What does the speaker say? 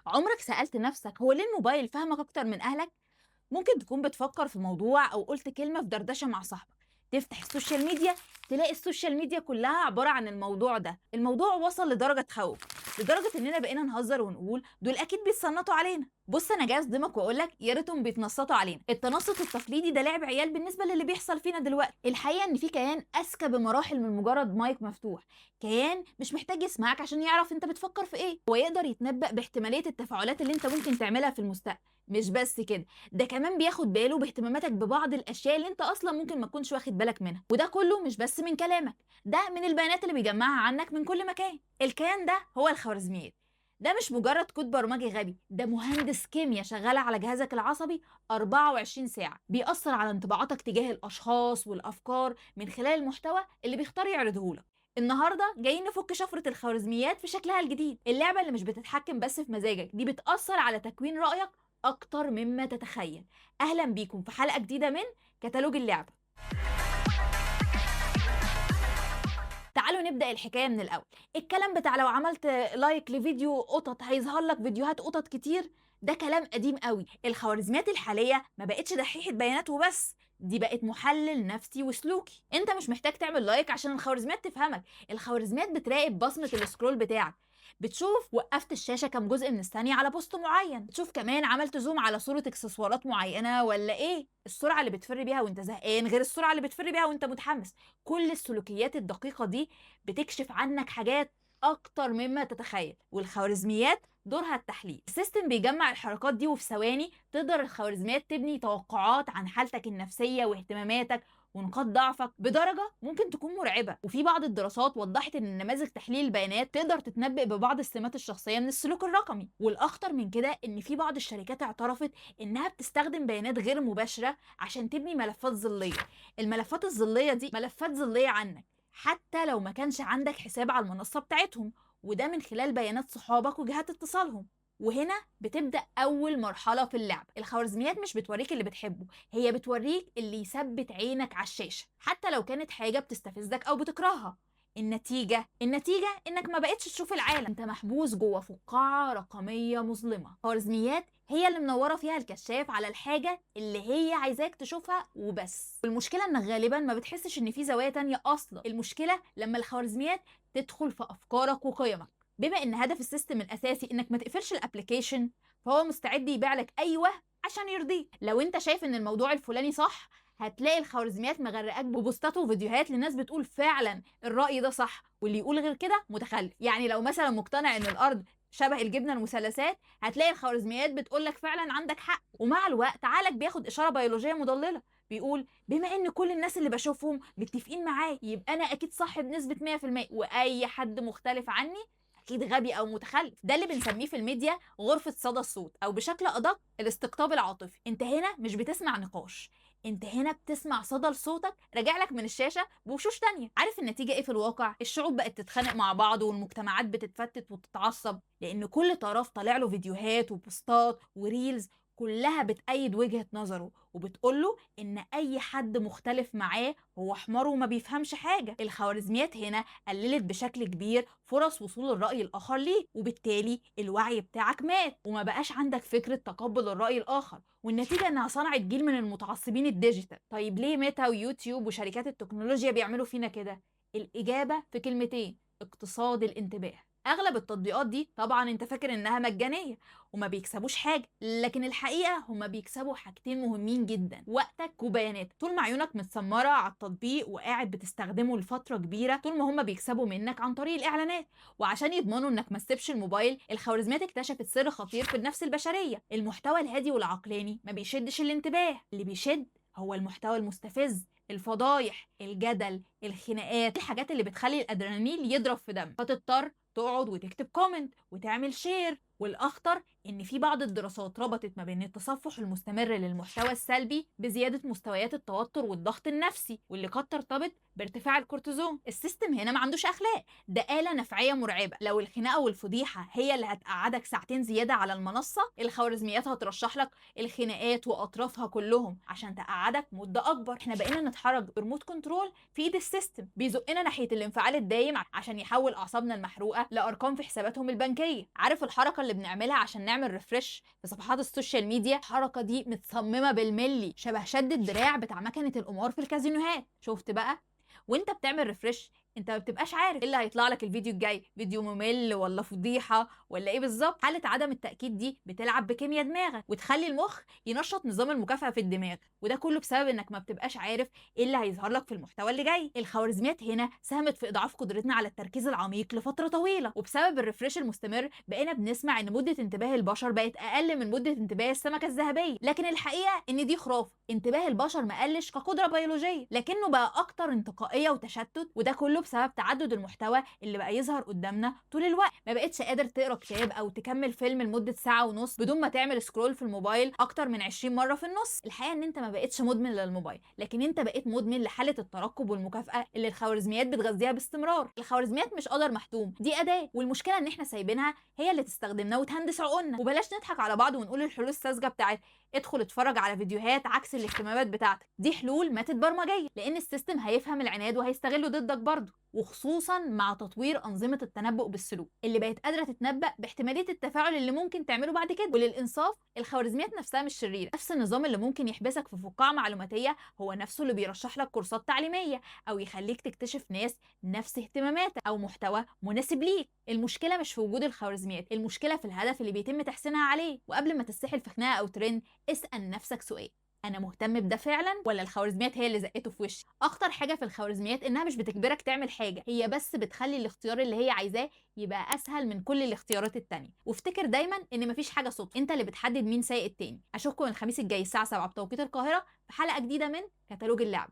عمرك سألت نفسك هو ليه الموبايل فهمك أكتر من أهلك؟ ممكن تكون بتفكر في موضوع أو قلت كلمة في دردشة مع صاحبك، تفتح السوشيال ميديا تلاقي السوشيال ميديا كلها عبارة عن الموضوع ده. الموضوع وصل لدرجة تخوف، لدرجة إننا بقينا نهزر ونقول دول أكيد بيتصنطوا علينا. بص أنا جاي أصدمك وأقولك يا ريتهم بيتنصتوا علينا. التنصت التقليدي ده لعب عيال بالنسبة للي بيحصل فينا دلوقتي. الحقيقة إن في كيان أذكى بمراحل من مجرد مايك مفتوح، كيان مش محتاج يسمعك عشان يعرف أنت بتفكر في إيه، هو يقدر يتنبأ باحتمالية التفاعلات اللي أنت ممكن تعملها في المستقبل. مش بس كده، ده كمان بياخد باله باهتماماتك ببعض الاشياء اللي انت اصلا ممكن ما تكونش واخد بالك منها، وده كله مش بس من كلامك، ده من البيانات اللي بيجمعها عنك من كل مكان. الكيان ده هو الخوارزميات. ده مش مجرد كود برمجي غبي، ده مهندس كيمياء شغال على جهازك العصبي 24 ساعة، بيأثر على انطباعاتك تجاه الأشخاص والأفكار من خلال المحتوى اللي بيختار يعرضهولك. النهارده جايين نفك شفرة الخوارزميات في شكلها الجديد، اللعبة اللي مش بتتحكم بس في مزاجك، دي بتأثر على تكوين رأيك أكتر مما تتخيل. أهلا بيكم في حلقة جديدة من كتالوج اللعبة. تعالوا نبدأ الحكاية من الأول. الكلام بتاع لو عملت لايك لفيديو قطط هيظهر لك فيديوهات قطط كتير، ده كلام قديم قوي. الخوارزميات الحالية ما بقتش دحيحة بيانات وبس، دي بقت محلل نفسي وسلوكي. انت مش محتاج تعمل لايك عشان الخوارزميات تفهمك، الخوارزميات بتراقب بصمة السكرول بتاعك، بتشوف وقفت الشاشة كام جزء من الثانية على بوست معين، بتشوف كمان عملت زوم على صورة اكسسوارات معينة ولا ايه، السرعة اللي بتفر بيها وانت زهقان غير السرعة اللي بتفر بيها وانت متحمس. كل السلوكيات الدقيقة دي بتكشف عنك حاجات أكتر مما تتخيل، والخوارزميات دورها التحليل. السيستم بيجمع الحركات دي وفي ثواني تقدر الخوارزميات تبني توقعات عن حالتك النفسية واهتماماتك ونقاط ضعفك بدرجة ممكن تكون مرعبة. وفي بعض الدراسات وضحت ان نماذج تحليل البيانات تقدر تتنبأ ببعض السمات الشخصية من السلوك الرقمي. والأخطر من كده ان في بعض الشركات اعترفت انها بتستخدم بيانات غير مباشرة عشان تبني ملفات ظلية. الملفات الظلية دي ملفات ظلية عنك حتى لو ما كانش عندك حساب على المنصة بتاعتهم، وده من خلال بيانات صحابك وجهات اتصالهم. وهنا بتبدأ أول مرحلة في اللعب. الخوارزميات مش بتوريك اللي بتحبه، هي بتوريك اللي يثبت عينك على الشاشة حتى لو كانت حاجة بتستفزك أو بتكرهها. النتيجة إنك ما بقتش تشوف العالم، أنت محبوس جوه فقاعة رقمية مظلمة. خوارزميات هي اللي منورة فيها الكشاف على الحاجة اللي هي عايزاك تشوفها وبس. والمشكلة إنك غالبا ما بتحسش إن في زوايا تانية أصلا، المشكلة لما الخوارزميات تدخل في أفكارك وقيمك. بما إن هدف السيستم الأساسي إنك ما تقفلش الأبليكيشن، فهو مستعد يبيع لك أي وهم عشان يرضيك. لو أنت شايف إن الموضوع الفلاني صح، هتلاقي الخوارزميات مغرقاك ببوستات وفيديوهات لناس بتقول فعلا الرأي ده صح، واللي يقول غير كده متخلف. يعني لو مثلا مقتنع ان الارض شبه الجبنه المثلثات، هتلاقي الخوارزميات بتقولك فعلا عندك حق. ومع الوقت عقلك بياخد اشاره بيولوجيه مضلله، بيقول بما ان كل الناس اللي بشوفهم متفقين معايا يبقى انا اكيد صح بنسبه 100%، واي حد مختلف عني اكيد غبي او متخلف. ده اللي بنسميه في الميديا غرفه صدى الصوت، او بشكل ادق الاستقطاب العاطفي. انت هنا مش بتسمع نقاش، انت هنا بتسمع صدى لصوتك راجع لك من الشاشه بوشوش تانية. عارف النتيجه ايه في الواقع؟ الشعوب بقت تتخانق مع بعض، والمجتمعات بتتفتت وتتعصب، لان كل طرف طالع له فيديوهات وبوستات وريلز كلها بتأيد وجهة نظره وبتقوله ان اي حد مختلف معاه هو حمار وما بيفهمش حاجة. الخوارزميات هنا قللت بشكل كبير فرص وصول الرأي الآخر ليك، وبالتالي الوعي بتاعك مات وما بقاش عندك فكرة تقبل الرأي الآخر. والنتيجة انها صنعت جيل من المتعصبين الديجيتال. طيب ليه ميتا ويوتيوب وشركات التكنولوجيا بيعملوا فينا كده؟ الإجابة في كلمتين: اقتصاد الانتباه. اغلب التطبيقات دي طبعا انت فاكر انها مجانيه وما بيكسبوش حاجه، لكن الحقيقه هما بيكسبوا حاجتين مهمين جدا: وقتك وبياناتك. طول ما عيونك متسمره على التطبيق وقاعد بتستخدمه لفتره كبيره، طول ما هما بيكسبوا منك عن طريق الاعلانات. وعشان يضمنوا انك ما تسيبش الموبايل، الخوارزميات اكتشفت سر خطير في النفس البشريه: المحتوى الهادي والعقلاني ما بيشدش الانتباه، اللي بيشد هو المحتوى المستفز، الفضايح، الجدل، الخناقات، الحاجات اللي بتخلي الادرينالين يضرب في دم، فتضطر تقعد وتكتب كومنت وتعمل شير. والاخطر ان في بعض الدراسات ربطت ما بين التصفح المستمر للمحتوى السلبي بزياده مستويات التوتر والضغط النفسي، واللي قد ترتبط بارتفاع الكورتيزون. السيستم هنا ما عندوش اخلاق، ده آلة نفعية مرعبة. لو الخناقة والفضيحة هي اللي هتقعدك ساعتين زيادة على المنصة، الخوارزميات هترشح لك الخناقات واطرافها كلهم عشان تقعدك مدة اكبر. احنا بقينا نتحرك بريموت كنترول في ايد السيستم، بيزقنا ناحية الانفعال الدايم عشان يحول اعصابنا المحروقة لارقام في حساباتهم البنكية. عارف الحركة اللي بنعملها عشان نعمل ريفرش في صفحات السوشيال ميديا، الحركه دي متصممه بالملي، شبه شد الدراع بتاع مكنه القمار في الكازينوهات. شفت بقى؟ وانت بتعمل ريفرش انت ما بتبقاش عارف ايه اللي هيطلع لك الفيديو الجاي، فيديو ممل ولا فضيحه ولا ايه بالظبط. حاله عدم التاكيد دي بتلعب بكيمياء دماغك وتخلي المخ ينشط نظام المكافاه في الدماغ، وده كله بسبب انك ما بتبقاش عارف ايه اللي هيظهر لك في المحتوى اللي جاي. الخوارزميات هنا ساهمت في اضعاف قدرتنا على التركيز العميق لفتره طويله، وبسبب الريفرش المستمر بقينا بنسمع ان مده انتباه البشر بقت اقل من مده انتباه السمكه الذهبيه. لكن الحقيقه ان دي خرافه، انتباه البشر ما قلش كقدره بيولوجيه، لكنه بقى اكتر انتقائيه وتشتت، وده كله بسبب تعدد المحتوى اللي بقى يظهر قدامنا طول الوقت. ما بقتش قادر تقرا كتاب او تكمل فيلم لمده ساعه ونص بدون ما تعمل سكرول في الموبايل اكتر من 20 مره في النص. الحقيقه ان انت ما بقتش مدمن للموبايل، لكن انت بقيت مدمن لحاله الترقب والمكافاه اللي الخوارزميات بتغذيها باستمرار. الخوارزميات مش قدر محتوم، دي اداه، والمشكله ان احنا سايبينها هي اللي تستخدمنا وتهندس عقولنا. وبلاش نضحك على بعض ونقول الحلول الساذجه بتاعت ادخل اتفرج على فيديوهات عكس الاهتمامات بتاعتك، دي حلول ماتت برمجيا، لان السيستم هيفهم العناد وهيستغله ضدك برضه، وخصوصا مع تطوير انظمه التنبؤ بالسلوك اللي بقت قادره تتنبأ باحتماليه التفاعل اللي ممكن تعمله بعد كده. وللانصاف الخوارزميات نفسها مش شريره، نفس النظام اللي ممكن يحبسك في فقاعه معلوماتيه هو نفسه اللي بيرشح لك كورسات تعليميه او يخليك تكتشف ناس نفس اهتماماتك او محتوى مناسب ليك. المشكله مش في وجود الخوارزميات، المشكله في الهدف اللي بيتم تحسينها عليه. وقبل ما تسحل في خناقه او ترند اسال نفسك سؤال: انا مهتم بده فعلا ولا الخوارزميات هي اللي زقته في وشي؟ اخطر حاجه في الخوارزميات انها مش بتجبرك تعمل حاجه، هي بس بتخلي الاختيار اللي هي عايزاه يبقى اسهل من كل الاختيارات التانية. وافتكر دايما ان مفيش حاجه صدفه، انت اللي بتحدد مين سايق التاني. اشوفكم الخميس الجاي الساعه 7 بتوقيت القاهره في حلقه جديده من كتالوج اللعب.